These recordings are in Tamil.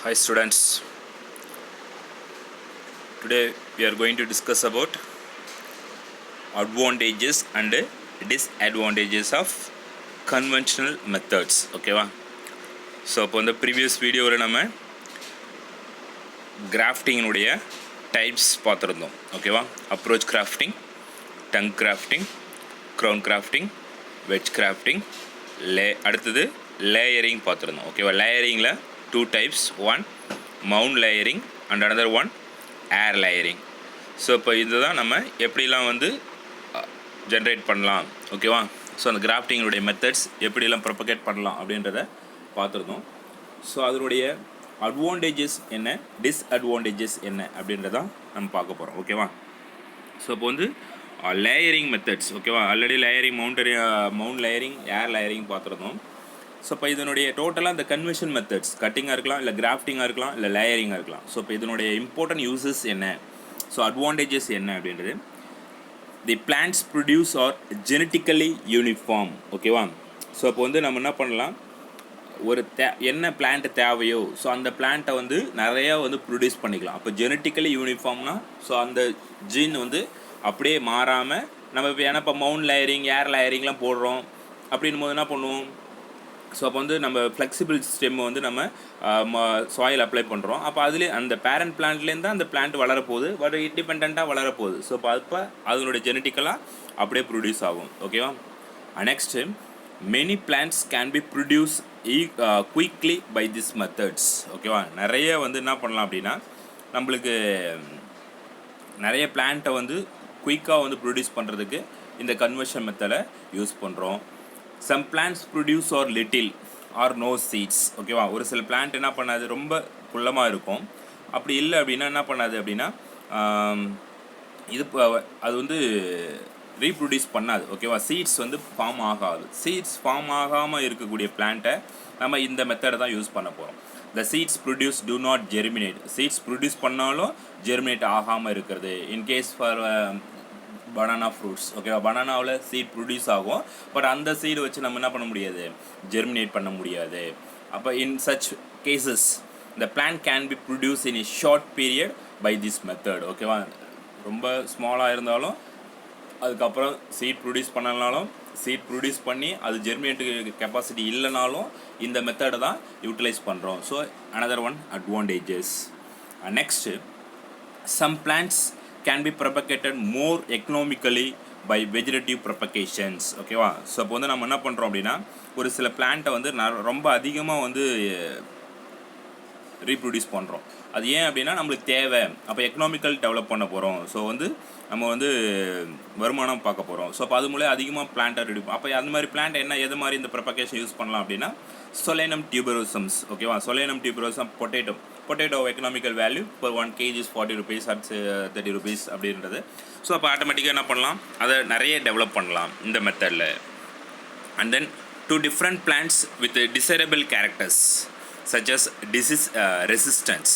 Hi students, today we are going to discuss about advantages and disadvantages of conventional methods. ஓகேவா? ஸோ இப்போ இந்த ப்ரீவியஸ் வீடியோவில் நம்ம கிராஃப்டிங்கினுடைய டைப்ஸ் பார்த்துருந்தோம். ஓகேவா? Approach grafting, tongue grafting, crown grafting, wedge grafting, அடுத்தது லேயரிங் பார்த்துருந்தோம். ஓகேவா? லேயரிங்கில் 2 types, one mound layering and another one air layering. So இப்போ இதுதான் நம்ம எப்படிலாம் வந்து ஜென்ரேட் பண்ணலாம். ஓகேவா? ஸோ அந்த கிராஃப்டிங்களுடைய மெத்தட்ஸ் எப்படிலாம் ப்ரொபகேட் பண்ணலாம் அப்படின்றத பார்த்துருந்தோம். ஸோ அதனுடைய அட்வான்டேஜஸ் என்ன, டிஸ்அட்வான்டேஜஸ் என்ன அப்படின்றதான் நம்ம பார்க்க போகிறோம். ஓகேவா? ஸோ இப்போ வந்து லேயரிங் மெத்தட்ஸ். ஓகேவா? ஆல்ரெடி லேயரிங் மவுண்ட் லேயரிங், ஏர் லேயரிங் பார்த்துருந்தோம். ஸோ இப்போ இதனுடைய டோட்டலாக இந்த கன்வென்ஷன் மெத்தட்ஸ் கட்டிங்காக இருக்கலாம், இல்லை கிராஃப்டிங்காக இருக்கலாம், இல்லை லேயரிங்காக இருக்கலாம். ஸோ இப்போ இதனுடைய இம்பார்ட்டன்ட் யூசஸ் என்ன, ஸோ அட்வான்டேஜஸ் என்ன அப்படின்றது. The plants produce are genetically uniform. ஓகேவா? ஸோ இப்போ வந்து நம்ம என்ன பண்ணலாம், ஒரு என்ன பிளான்ட் தேவையோ ஸோ அந்த பிளான்ட்டை வந்து நிறையா வந்து ப்ரொடியூஸ் பண்ணிக்கலாம். அப்போ ஜெனட்டிக்கலி யூனிஃபார்ம்னா ஸோ அந்த ஜீன் வந்து அப்படியே மாறாமல் நம்ம இப்போ ஏன்னா இப்போ மவுண்ட் லேயரிங், ஏர் லேயரிங்லாம் போடுறோம் அப்படின்னும் போது என்ன பண்ணுவோம், ஸோ அப்போ வந்து நம்ம ஃப்ளெக்சிபிள் ஸ்டெம்மை வந்து நம்ம சாயில் அப்ளை பண்ணுறோம். அப்போ அதுலேயே அந்த பேரண்ட் பிளான்ட்லேருந்து தான் அந்த பிளான்ட் வளரப்போகுது, பட் இண்டிபெண்ட்டாக வளரப்போகுது. ஸோ அப்போ அதனுடைய ஜெனட்டிக்கலாக அப்படியே ப்ரொடியூஸ் ஆகும். ஓகேவா? Next many plants can be produce quickly by this methods. ஓகேவா? நிறைய வந்து என்ன பண்ணலாம் அப்படின்னா, நம்மளுக்கு நிறைய பிளான்ட்டை வந்து குயிக்காக வந்து ப்ரொடியூஸ் பண்ணுறதுக்கு இந்த கன்வர்ஷன் மெத்தடை யூஸ் பண்ணுறோம். Some plants produce or little or no seeds. ஓகேவா? ஒரு சில பிளான்ட் என்ன பண்ணாது, ரொம்ப குள்ளமாக இருக்கும். அப்படி இல்லை அப்படின்னா என்ன பண்ணாது அப்படின்னா இது அது வந்து ரீப்ரொடியூஸ் பண்ணாது. ஓகேவா? சீட்ஸ் வந்து ஃபார்ம் ஆகாது. சீட்ஸ் ஃபார்ம் ஆகாமல் இருக்கக்கூடிய பிளான்ட்டை நம்ம இந்த மெத்தடை தான் யூஸ் பண்ண போகிறோம். The seeds produce do not germinate. Seeds produce பண்ணாலும் ஜெர்மினேட் ஆகாமல் இருக்கிறது. In case for banana fruits. ஓகேவா? பனானாவில் சீட் ப்ரொடியூஸ் ஆகும், பட் அந்த சீடு வச்சு நம்ம என்ன பண்ண முடியாது, ஜெர்மினேட் பண்ண முடியாது. அப்போ in such cases the plant can be produced in a short period by this method. ஓகேவா? ரொம்ப ஸ்மாலாக இருந்தாலும் அதுக்கப்புறம் சீட் ப்ரொடியூஸ் பண்ணலனாலும், சீட் ப்ரொடியூஸ் பண்ணி அது ஜெர்மினேட்டுக்கு கெப்பாசிட்டி இல்லைனாலும் இந்த மெத்தடை தான் யூட்டிலைஸ் பண்ணுறோம். So another one advantages. Next some plants can be propagated more economically by vegetative propagations. ஓகேவா? ஸோ அப்போ வந்து நம்ம என்ன பண்ணுறோம் அப்படின்னா, ஒரு சில பிளான்ட்டை வந்து ரொம்ப அதிகமாக வந்து ரீப்ரொடியூஸ் பண்ணுறோம். அது ஏன் அப்படின்னா நம்மளுக்கு தேவை. அப்போ எக்கனாமிக்கல் டெவலப் பண்ண போகிறோம். ஸோ வந்து நம்ம வந்து வருமானம் பார்க்க போகிறோம். ஸோ அப்போ அது மூலம் அதிகமாக பிளான்ட்டை ரெடி. அப்போ அந்த மாதிரி பிளான்ட் என்ன எது மாதிரி இந்த ப்ரொபகேஷன் யூஸ் பண்ணலாம் அப்படின்னா, சொலேனம் டியூபரோசம்ஸ். ஓகேவா? Solanum tuberosum potato economical value per 1 kg is 40 rupees or 30 rupees அப்படின்றது. ஸோ அப்போ ஆட்டோமேட்டிக்காக என்ன பண்ணலாம், அதை நிறைய டெவலப் பண்ணலாம் இந்த மெத்தடில். And then 2 different plants with desirable characters such as disease resistance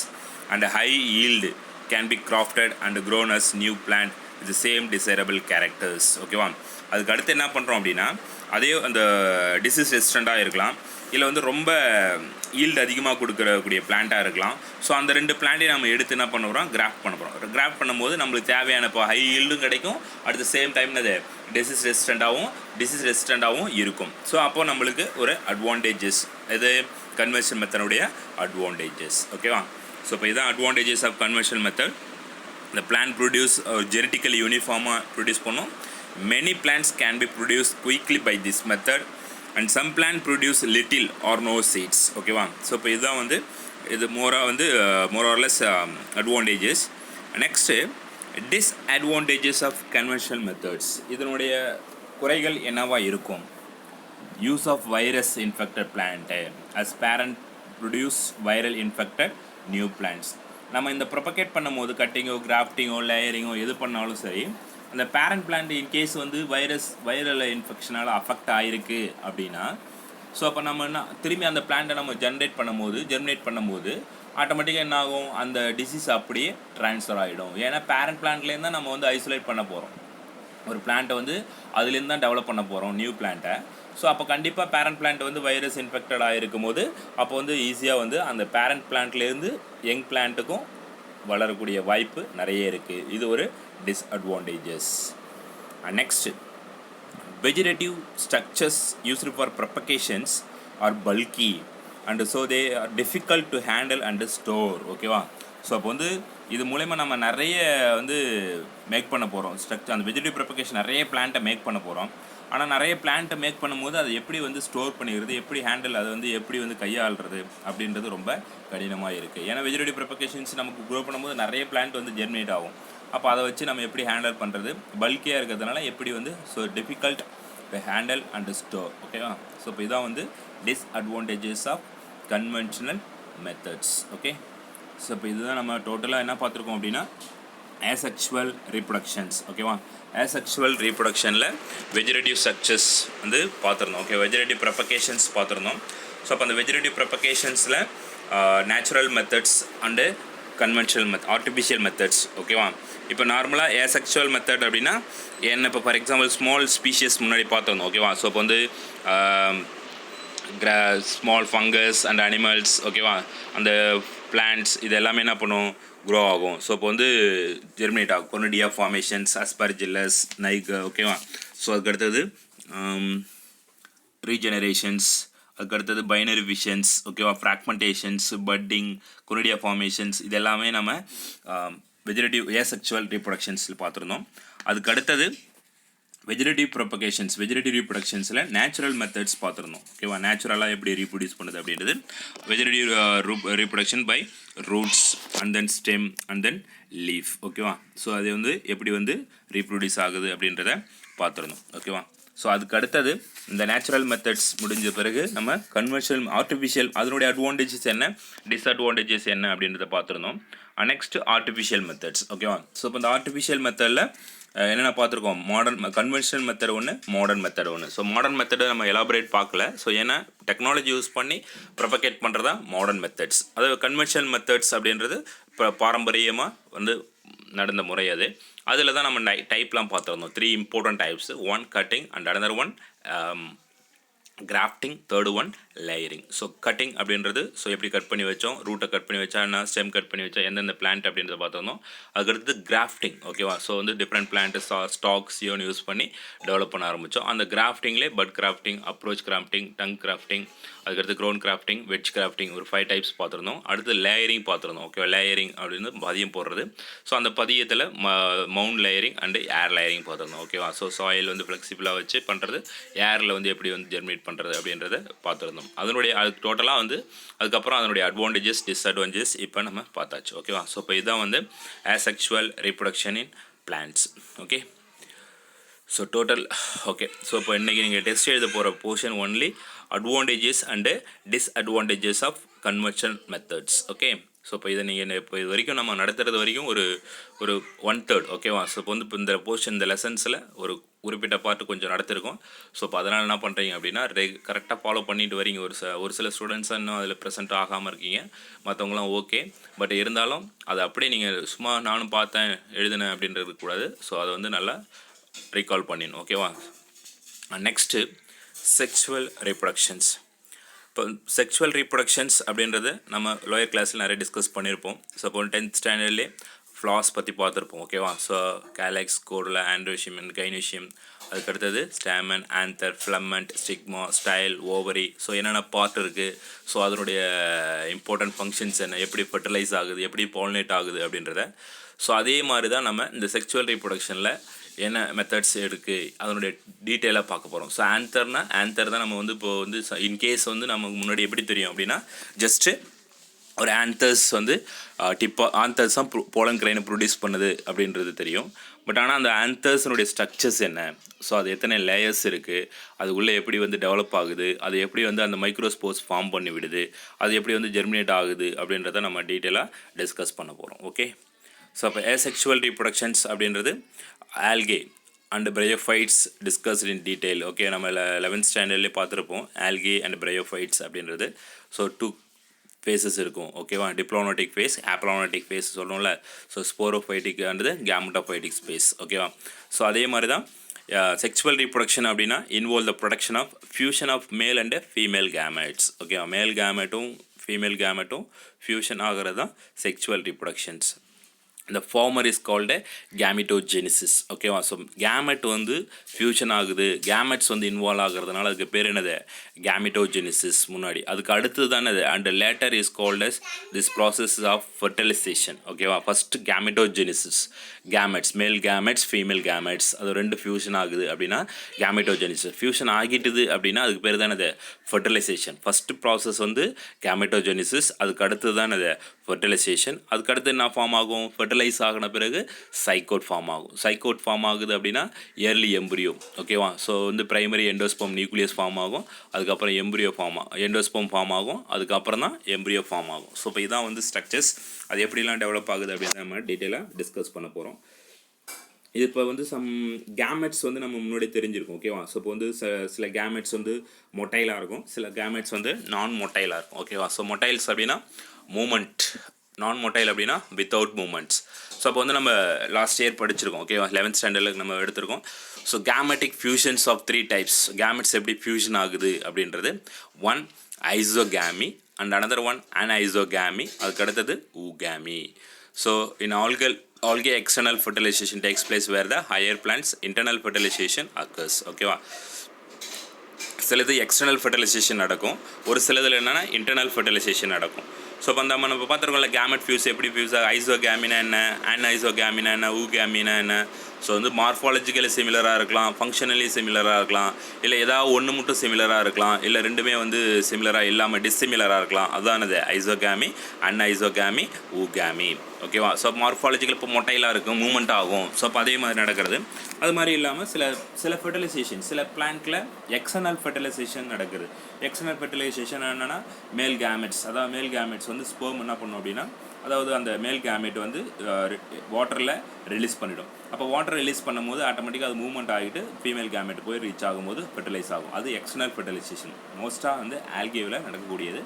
and high yield can be crafted and grown as new plant with the same desirable characters. ஓகேவா? அதுக்கு அடுத்து என்ன பண்ணுறோம் அப்படின்னா, அதே அந்த டிசீஸ் ரெசிஸ்டண்ட்டாக இருக்கலாம், இல்லை வந்து ரொம்ப ஈல்டு அதிகமாக கொடுக்கக்கூடிய பிளான்ட்டாக இருக்கலாம். ஸோ அந்த 2 பிளான்ட்டையும் நம்ம எடுத்து என்ன பண்ண போகிறோம், கிராஃப்ட் பண்ண போகிறோம். கிராஃப்ட் பண்ணும்போது நம்மளுக்கு தேவையான இப்போ ஹை ஈல்டும் கிடைக்கும், அட் த சேம் டைம் அது டிசீஸ் ரெசிஸ்டண்ட்டாகவும் இருக்கும். ஸோ அப்போது நம்மளுக்கு ஒரு அட்வான்டேஜஸ், இது கன்வென்ஷன் மெத்தனுடைய அட்வான்டேஜஸ். ஓகேவா? ஸோ இப்போ இதுதான் அட்வான்டேஜஸ் ஆஃப் கன்வென்ஷனல் மெத்தட். இந்த பிளான்ட் ப்ரொடியூஸ் ஜெனட்டிக்கலி யூனிஃபார்மாக ப்ரொடியூஸ் பண்ணும். Many plants can be produce quickly by this method and some plant produce little or no seeds. ஓகேவா? ஸோ இப்போ இதுதான் வந்து இது more or less advantages. Next disadvantages of conventional methods. இதனுடைய குறைகள் என்னவாக இருக்கும். Use of virus infected plant as parent produce viral infected new plants. நம்ம இந்த ப்ரொபகேட் பண்ணும்போது கட்டிங்கோ, கிராஃப்டிங்கோ, லேயரிங்கோ எது பண்ணாலும் சரி, அந்த பேரண்ட் பிளான்ட் இன்கேஸ் வந்து வைரல் இன்ஃபெக்ஷனால் அஃபெக்ட் ஆகிருக்கு அப்படின்னா, ஸோ அப்போ நம்ம என்ன திரும்பி அந்த பிளான்ட்டை நம்ம ஜெர்மினேட் பண்ணும்போது ஆட்டோமேட்டிக்காக என்ன ஆகும், அந்த டிசீஸ் அப்படியே ட்ரான்ஸ்ஃபர் ஆகிடும். ஏன்னா பேரண்ட் பிளான்ட்லேருந்து தான் நம்ம வந்து ஐசோலேட் பண்ண போகிறோம். ஒரு பிளான்ட்டை வந்து அதுலேருந்து தான் டெவலப் பண்ண போகிறோம் நியூ பிளான்ட்டை. ஸோ அப்போ கண்டிப்பாக பேரண்ட் பிளான்ட் வந்து வைரஸ் இன்ஃபெக்டட் ஆகிருக்கும் போது அப்போ வந்து ஈஸியாக வந்து அந்த பேரண்ட் பிளான்ட்லேருந்து யங் பிளான்ட்டுக்கும் வளரக்கூடிய வாய்ப்பு நிறைய இருக்குது. இது ஒரு disadvantages. Next, vegetative structures used for propagations are bulky and so they are difficult to handle and store. ஓகேவா? ஸோ அப்போ வந்து இது மூலயமா நம்ம நிறைய வந்து மேக் பண்ண போகிறோம் ஸ்ட்ரக்சர். அந்த வெஜிடேட்டிவ் ப்ரொபகேஷன் நிறைய பிளான்ட்டை மேக் பண்ண போகிறோம். ஆனால் நிறைய பிளான்ட்டை மேக் பண்ணும்போது அதை எப்படி வந்து ஸ்டோர் பண்ணிக்கிறது, எப்படி ஹேண்டில், அதை வந்து எப்படி வந்து கையாளுறது அப்படின்றது ரொம்ப கடினமாக இருக்குது. ஏன்னா வெஜிடேட்டிவ் ப்ரொபகேஷன்ஸ் நமக்கு க்ரோ பண்ணும்போது நிறைய பிளான்ட் வந்து ஜெர்மினேட் ஆகும். அப்போ அதை வச்சு நம்ம எப்படி ஹேண்டில் பண்ணுறது, பல்கியாக இருக்கிறதுனால எப்படி வந்து so difficult to handle and store. ஓகேவா? ஸோ இப்போ இதான் வந்து disadvantages of conventional methods. Okay, so இப்போ இதுதான் நம்ம டோட்டலாக என்ன பார்த்துருக்கோம் அப்படின்னா asexual reproductions. ஓகேவா? asexual reproductionல வெஜிடேட்டிவ் ஸ்ட்ரக்சர்ஸ் வந்து பார்த்துருந்தோம். ஓகே, வெஜிடேட்டிவ் ப்ரொபகேஷன்ஸ் பார்த்துருந்தோம். ஸோ அப்போ அந்த வெஜிடேட்டிவ் ப்ரொபகேஷன்ஸில் natural methods and conventional artificial methods. ஓகேவா? இப்போ நார்மலாக asexual மெத்தட் அப்படின்னா என்ன, இப்போ ஃபார் எக்ஸாம்பிள் ஸ்மால் ஸ்பீஷியஸ் முன்னாடி பார்த்துருந்தோம். ஓகேவா? ஸோ இப்போ வந்து ஸ்மால் ஃபங்கஸ் அண்ட் அனிமல்ஸ், ஓகேவா, அந்த பிளான்ட்ஸ் இது எல்லாமே என்ன பண்ணும், க்ரோ ஆகும். ஸோ இப்போ வந்து ஜெர்மினேட் ஆகும். Conidia formations, aspergillus, Nike. ஓகேவா? ஸோ அதுக்கடுத்தது ரீஜெனரேஷன்ஸ், அதுக்கடுத்தது பைனரி விஷன்ஸ். ஓகேவா? ஃப்ராக்மெண்டேஷன்ஸ், பட்டிங், கொனிடியா ஃபார்மேஷன்ஸ், இது எல்லாமே நம்ம வெஜிடேட்டிவ் ஏசெக்சுவல் ரீப்ரொடக்ஷன்ஸில் பார்த்துருந்தோம். அதுக்கு அடுத்தது வெஜிடேட்டிவ் ப்ரொபகேஷன்ஸ், வெஜிடேட்டிவ் ரீப்ரொடக்ஷன்ஸில் நேச்சுரல் மெத்தட்ஸ் பார்த்துருந்தோம். ஓகேவா? நேச்சுரலாக எப்படி ரீப்ரொடியூஸ் பண்ணுது அப்படின்றது vegetative reproduction by roots and then stem and then leaf. ஓகேவா? ஸோ அது வந்து எப்படி வந்து ரீப்ரொடியூஸ் ஆகுது அப்படின்றத பார்த்துருந்தோம். ஓகேவா? ஸோ அதுக்கு அடுத்தது இந்த நேச்சுரல் மெத்தட்ஸ் முடிஞ்ச பிறகு நம்ம கன்வென்ஷனல் ஆர்டிஃபிஷியல் அதனுடைய அட்வான்டேஜஸ் என்ன, டிஸ்அட்வான்டேஜஸ் என்ன அப்படின்றத பார்த்துருந்தோம். Next artificial methods. ஓகேவா? ஸோ இப்போ இந்த ஆர்டிஃபிஷியல் மெத்தடில் என்னென்ன பார்த்துருக்கோம், மாடர்ன் கன்வென்ஷனல் மெத்தட் ஒன்று, மாடர்ன் மெத்தட் ஒன்று. ஸோ மாடர்ன் மெத்தடை நம்ம எலாபரேட் பார்க்கல. ஸோ ஏன்னா டெக்னாலஜி யூஸ் பண்ணி ப்ரொபகேட் பண்ணுறதா மாடர்ன் மெத்தட்ஸ். அது கன்வென்ஷனல் மெத்தட்ஸ் அப்படின்றது இப்போ பாரம்பரியமாக வந்து நடந்த முறை. அதில் தான் நம்ம டைப்லாம் பார்த்துருந்தோம். 3 important types. 1 cutting and another 1 grafting, third 1 layering. So cutting அப்படின்றது ஸோ எப்படி கட் பண்ணி வச்சோம், ரூட்டை கட் பண்ணி வச்சா என்ன, ஸ்டெம் கட் பண்ணி வச்சா எந்தெந்த பிளான்ட் அப்படின்றத பார்த்துருந்தோம். அதுக்கடுத்து கிராஃப்டிங். ஓகேவா? ஸோ வந்து டிஃப்ரெண்ட் பிளான்ட்டு ஸ்டாக்ஸ் யூஸ் பண்ணி டெவலப் பண்ண ஆரம்பித்தோம். அந்த கிராஃப்டிங்லேயே bud grafting, approach grafting, tongue grafting, அதுக்கடுத்து க்ரௌண்ட் கிராஃப்டிங், வெட்ஜ் கிராஃப்டிங், ஒரு 5 டைப்ஸ் பார்த்துருந்தோம். அடுத்து லேயரிங் பார்த்துருந்தோம். ஓகேவா? லேயரிங் அப்படின்னு பதியம் போடுறது. ஸோ அந்த பதியத்தில் mound layering and air layering பார்த்துருந்தோம். ஓகேவா? ஸோ சாயில் வந்து ஃப்ளெக்சிபிளாக வச்சு பண்ணுறது, ஏரில் வந்து எப்படி வந்து ஜெர்மினேட் பண்ணுறது அப்படின்றத பார்த்துருந்தோம். அதனுடைய அது டோட்டலாக வந்து அதுக்கப்புறம் அதனுடைய அட்வான்டேஜஸ், டிஸ்அட்வான்டேஜஸ் இப்போ நம்ம பார்த்தாச்சு. ஓகேவா? ஸோ இப்போ இதுதான் வந்து asexual reproduction in plants. Okay, so total. Okay, so இப்போ இன்றைக்கி நீங்கள் டெஸ்ட் எழுத போகிற portion only advantages and disadvantages of conventional methods. Okay, so இப்போ இதை நீங்கள் இப்போ இது வரைக்கும் நம்ம நடத்துறது வரைக்கும் ஒரு 1/3. ஓகேவா? ஸோ இப்போ வந்து இப்போ இந்த போர்ஷன் இந்த லெசன்ஸில் ஒரு குறிப்பிட்ட பார்ட்டு கொஞ்சம் நடத்திருக்கோம். ஸோ இப்போ அதனால் என்ன பண்ணுறீங்க அப்படின்னா கரெக்டாக ஃபாலோ பண்ணிட்டு வரீங்க. ஒரு சில ஸ்டூடெண்ட்ஸ் இன்னும் அதில் ப்ரெசென்ட் ஆகாமல் இருக்கீங்க, மற்றவங்களாம் ஓகே. பட் இருந்தாலும் அதை அப்படியே நீங்கள் சும்மா நானும் பார்த்தேன் எழுதினேன் அப்படின்றது கூடாது. ஸோ அதை வந்து நல்லா ரீகால் பண்ணிடணும். ஓகேவா? Next sexual reproductions. இப்போ செக்ஷுவல் ரீப்ரொடக்ஷன்ஸ் அப்படின்றது நம்ம லோயர் கிளாஸில் நிறைய டிஸ்கஸ் பண்ணியிருப்போம். ஸோ இப்போ 10th ஸ்டாண்டர்ட்லேயே ஃப்ளாஸ் பற்றி பார்த்துருப்போம். ஓகேவா? So calyx, corolla, androecium and gynoecium, அதுக்கடுத்தது stamen, anther, filament, stigma, style, ovary. So என்னென்ன பார்ட் இருக்குது, ஸோ அதனுடைய இம்பார்ட்டன்ட் ஃபங்க்ஷன்ஸ் என்ன, எப்படி ஃபர்டிலைஸ் ஆகுது, எப்படி பாலினேட் ஆகுது அப்படின்றத. ஸோ அதே மாதிரி தான் நம்ம இந்த செக்ஷுவல் ரீப்ரொடக்ஷனில் என்ன மெத்தட்ஸ் இருக்குது அதனுடைய டீட்டெயிலாக பார்க்க போகிறோம். ஸோ ஆந்தர் தான் நம்ம வந்து இப்போது வந்து இன்கேஸ் வந்து நமக்கு முன்னாடி எப்படி தெரியும் அப்படின்னா, ஜஸ்ட்டு ஒரு ஆந்தர்ஸ் வந்து ஆந்தர்ஸ் தான் போலன் கிரைனை ப்ரொடியூஸ் பண்ணுது அப்படின்றது தெரியும். பட் ஆனால் அந்த ஆந்தர்ஸினுடைய ஸ்ட்ரக்சர்ஸ் என்ன, ஸோ அது எத்தனை லேயர்ஸ் இருக்குது, அது உள்ளே எப்படி வந்து டெவலப் ஆகுது, அது எப்படி வந்து அந்த மைக்ரோஸ்போர்ஸ் ஃபார்ம் பண்ணி விடுது, அது எப்படி வந்து ஜெர்மினேட் ஆகுது அப்படின்றத நம்ம டீட்டெயிலாக டிஸ்கஸ் பண்ண போகிறோம். ஓகே, ஸோ அப்போ asexual reproductions அப்படின்றது algae and bryophytes discussed in detail. Okay, நம்ம 11th ஸ்டாண்டர்ட்லேயே பார்த்துருப்போம் algae அண்ட் பிரையோஃபைட்ஸ் அப்படின்றது. ஸோ 2 ஃபேஸஸ் இருக்கும். ஓகேவா? டிப்ளோமேட்டிக் ஃபேஸ், ஆப்ளோமேட்டிக் ஃபேஸ் சொல்லணும்ல. So sporophytic and gametophytic phase. ஓகேவா? ஸோ அதே மாதிரி தான் செக்ஷுவல் ரீப்ரொடக்ஷன் அப்படின்னா involve the production of fusion of male and female gametes. ஓகேவா, மேல் கேமெட்டும் ஃபீமேல் கேமெட்டும் ஃபியூஷன் ஆகிறது தான் செக்ஷுவல் ரீப்ரொடக்ஷன்ஸ். இந்த ஃபார்மர் இஸ் கால்டு கேமிட்டோஜெனிசிஸ். ஓகேவா, ஸோ கேமெட் வந்து ஃபியூஷன் ஆகுது, கேமெட்ஸ் வந்து இன்வால்வ் ஆகிறதுனால அதுக்கு பேர் என்னது, கேமிட்டோஜெனிசிஸ் முன்னாடி. அதுக்கு அடுத்தது தான் அது and later is called as this process of fertilization. ஓகேவா, first gametogenesis, gametes male gametes female gametes அது ரெண்டு ஃபியூஷன் ஆகுது அப்படின்னா கேமிட்டோஜெனிசிஸ். ஃபியூஷன் ஆகிட்டுது அப்படின்னா அதுக்கு பேர் தான் அது ஃபர்டிலைசேஷன். ஃபஸ்ட்டு ப்ராசஸ் வந்து கேமிட்டோஜெனிசிஸ், அதுக்கு அடுத்தது தான் அது ஃபர்டிலைசேஷன். அதுக்கு அடுத்து என்ன ஃபார்ம் ஆகும், ஃபர்டிலைஸ் ஆகின பிறகு சைக்கோட் ஃபார்ம் ஆகும். சைக்கோட் ஃபார்ம் ஆகுது அப்படின்னா இயர்லி எம்பரியோ. ஓகேவா, ஸோ வந்து பிரைமரி எண்டோஸ்போம் நியூக்ளியஸ் ஃபார்ம் ஆகும், அதுக்கப்புறம் எம்பரியோ ஃபார்ம் ஆகும், எண்டோஸ்போம் ஃபார்ம் ஆகும், அதுக்கப்புறம் தான் எம்பரியோ ஃபார்ம் ஆகும். ஸோ இப்போ இதான் வந்து ஸ்ட்ரக்சர்ஸ், அது எப்படிலாம் டெவலப் ஆகுது அப்படின்னு நம்ம டீட்டெயிலாக டிஸ்கஸ் பண்ண போகிறோம். இது இப்போ வந்து சம் கேமெட்ஸ் வந்து நம்ம முன்னாடி தெரிஞ்சிருக்கும். ஓகேவா, ஸோ இப்போ வந்து சில கேமெட்ஸ் வந்து மொட்டைலாக இருக்கும், சில கேமெட்ஸ் வந்து நான் மொட்டைலாக இருக்கும். ஓகேவா, ஸோ மொட்டைல்ஸ் அப்படின்னா மூமெண்ட், நான் மொட்டைல் அப்படின்னா வித்தவுட் மூமெண்ட்ஸ். ஸோ அப்போ வந்து நம்ம லாஸ்ட் இயர் படிச்சிருக்கோம். ஓகேவா, 11th ஸ்டாண்டர்டில் நம்ம எடுத்திருக்கோம். So gametic fusions of 3 types. Gametes எப்படி ஃபியூஷன் ஆகுது அப்படின்றது, one isogamy and another one anisogamy, அதுக்கு அடுத்தது oogamy. So in algae external fertilization takes place where the higher plants internal fertilization occurs. ஓகேவா, சிலது எக்ஸ்டர்னல் ஃபர்டிலைசேஷன் நடக்கும், ஒரு சிலதில் என்னென்னா இன்டர்னல் ஃபர்டிலைசேஷன் நடக்கும். ஸோ இப்போ நம்ம பார்த்துருக்கோம்ல கேமெட் ஃபியூஸ் எப்படி ஃபியூஸ் ஆகும், ஐசோகேமினா என்ன, அன்ஐசோகேமினா என்ன, ஊகேமினா என்ன. ஸோ வந்து மார்ஃபாலஜிக்கலி சிமிலராக இருக்கலாம், ஃபங்க்ஷனலி சிமிலராக இருக்கலாம், இல்லை ஏதாவது ஒன்று மட்டும் சிமிலராக இருக்கலாம், இல்லை ரெண்டுமே வந்து சிமிலராக இல்லாமல் டிஸ்சிமிலராக இருக்கலாம். அதுதானது ஐசோகேமி, அன்ஐசோகேமி, ஊகேமி. ஓகேவா, ஸோ மார்ஃபாலஜிக்கல் இப்போ மொட்டையிலாக இருக்கும், மூமெண்ட் ஆகும். ஸோ அப்போ அதே மாதிரி நடக்கிறது. அது மாதிரி இல்லாமல் சில ஃபெர்டிலைசேஷன், சில பிளான்ட்டில் எக்ஸ்டர்னல் ஃபெர்டிலைசேஷன் நடக்குது. எக்ஸ்டர்னல் ஃபெர்டிலைசேஷன் என்னென்னா மேல் கேமெட்ஸ், அதாவது மேல் கேமெட்ஸ் வந்து ஸ்பெர்ம் என்ன பண்ணும் அப்படின்னா, அதாவது அந்த மேல் கேமெட் வந்து வாட்டரில் ரிலீஸ் பண்ணிடும். அப்போ வாட்டர் ரிலீஸ் பண்ணும்போது ஆட்டோமேட்டிக்காக அது மூவ்மெண்ட் ஆகிட்டு ஃபீமேல் கேமெட் போய் ரீச் ஆகும்போது ஃபெர்டிலைஸ் ஆகும். அது எக்ஸ்டர்னல் ஃபெர்டிலைசேஷன், மோஸ்ட்டாக வந்து ஆல்கேவில் நடக்கக்கூடியது.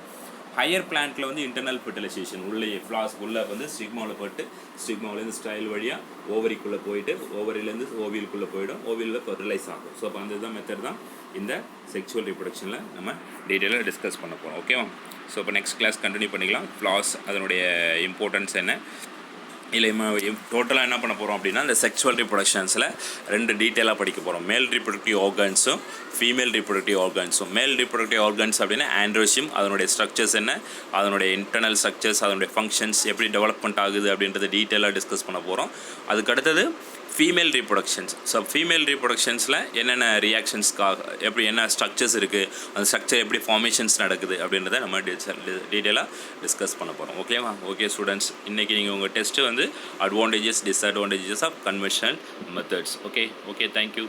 ஹையர் பிளான்ட்டில் வந்து இன்டர்னல் ஃபெர்டிலைசேஷன், உள்ளே ஃப்ளாஸ் உள்ளே வந்து ஸ்டிக்மாவில் போட்டு ஸ்டிக்மாவிலேருந்து ஸ்டைல் வழியாக ஓவரிக்குள்ளே போயிட்டு ஓவரிலேருந்து ஓவியலுக்குள்ளே போயிடும், ஓவியலில் ஃபெர்டிலைஸ் ஆகும். ஸோ அப்போ அந்த இதுதான் மெத்தட் தான் இந்த செக்ஷுவல் ரீப்ரொடக்ஷனில் நம்ம டீட்டெயிலாக டிஸ்கஸ் பண்ண போகிறோம். ஓகேவா, ஸோ இப்போ நெக்ஸ்ட் கிளாஸ் கண்டினியூ பண்ணிக்கலாம். ஃப்ளாஸ் அதனுடைய இம்பார்ட்டன்ஸ் என்ன, இல்லை டோட்டலாக என்ன பண்ண போகிறோம் அப்படின்னா இந்த செக்ஷுவல் ரீப்ரொடக்ஷன்ஸில் 2 டீட்டெயிலாக படிக்க போகிறோம். மேல் ரீப்ரொடக்டிவ் ஆர்கன்ஸும் ஃபீமேல் ரீப்ரொடக்டிவ் ஆர்கன்ஸும். மேல் ரீப்ரொடக்டிவ் ஆர்கன்ஸ் அப்படின்னா ஆண்ட்ரோசியம், அதனுடைய ஸ்ட்ரக்சர்ஸ் என்ன, அதனுடைய இன்டர்னல் ஸ்ட்ரக்சர்ஸ், அதனுடைய ஃபங்க்ஷன்ஸ் எப்படி டெவலப்மெண்ட் ஆகுது அப்படின்றத டீட்டெயிலாக டிஸ்கஸ் பண்ண போகிறோம். அதுக்கடுத்தது ஃபீமேல் ரீப்ரொடக்ஷன்ஸ். ஸோ ஃபீமேல் ரீப்ரொடக்ஷன்ஸில் என்னென்ன ரியாக்ஷன்ஸ்க்காக எப்படி என்ன ஸ்ட்ரக்சர்ஸ் இருக்குது, அந்த ஸ்ட்ரக்சர் எப்படி ஃபார்மேஷன்ஸ் நடக்குது அப்படின்றத நம்ம டீட்டெயிலாக டிஸ்கஸ் பண்ண போகிறோம். ஓகேவா, ஓகே ஸ்டூடெண்ட்ஸ், இன்றைக்கி நீங்கள் உங்கள் டெஸ்ட்டு வந்து advantages disadvantages of conventional methods. Okay, thank you.